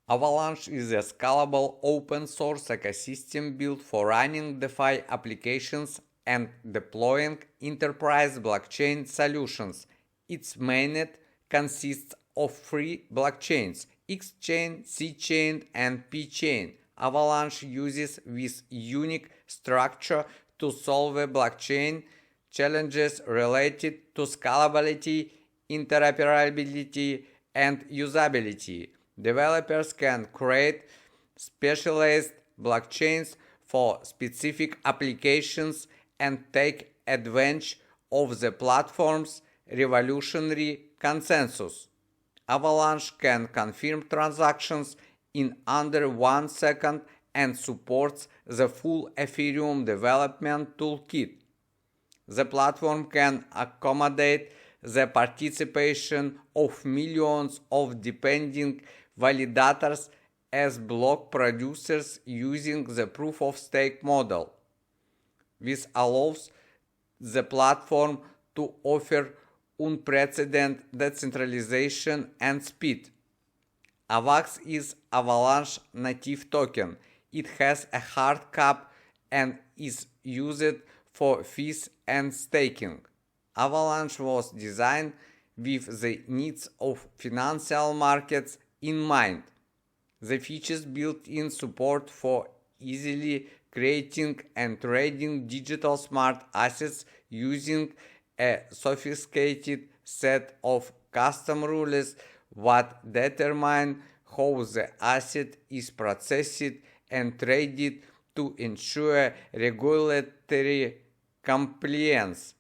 Avalanche is a scalable open-source ecosystem built for running DeFi applications and deploying enterprise blockchain solutions. Its mainnet consists of three blockchains: X-chain, C-chain, and P-chain. Avalanche uses this unique structure to solve blockchain challenges related to scalability, interoperability, and usability. Developers can create specialized blockchains for specific applications and take advantage of the platform's revolutionary consensus. Avalanche can confirm transactions in under 1 second and supports the full Ethereum development toolkit. The platform can accommodate the participation of millions of dependent validators as block producers using the proof of stake model. This allows the platform to offer unprecedented decentralization and speed. AVAX is Avalanche native token. It has a hard cap and is used for fees and staking. Avalanche was designed with the needs of financial markets in mind. The features built-in support for easily creating and trading digital smart assets using a sophisticated set of custom rules that determine how the asset is processed and traded to ensure regulatory compliance.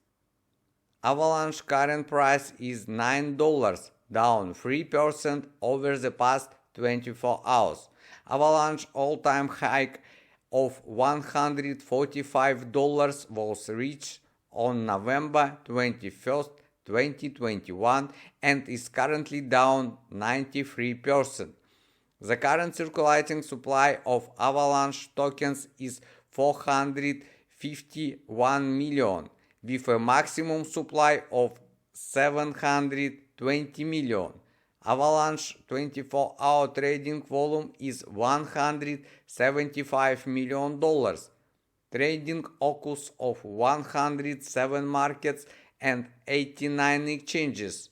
Avalanche current price is $9, down 3% over the past 24 hours. Avalanche all-time high of $145 was reached on November 21st, 2021 and is currently down 93%. The current circulating supply of Avalanche tokens is 451 million, with a maximum supply of 720 million. Avalanche 24-hour trading volume is $175 million. Trading occurs of 107 markets and 89 exchanges.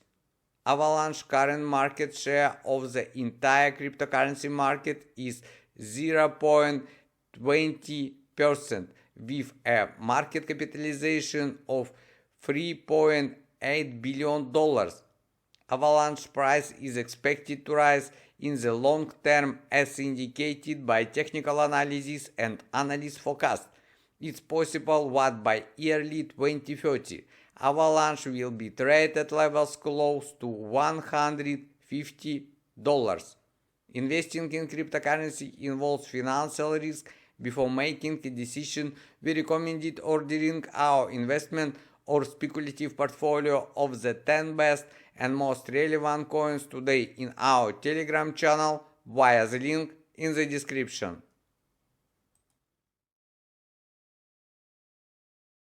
Avalanche current market share of the entire cryptocurrency market is 0.20%, with a market capitalization of $3.8 billion. Avalanche price is expected to rise in the long term as indicated by technical analysis and analyst forecast. It's possible that by early 2030, Avalanche will be traded at levels close to $150. Investing in cryptocurrency involves financial risk. Before making a decision, we recommend ordering our investment or speculative portfolio of the 10 best and most relevant coins today in our Telegram channel via the link in the description.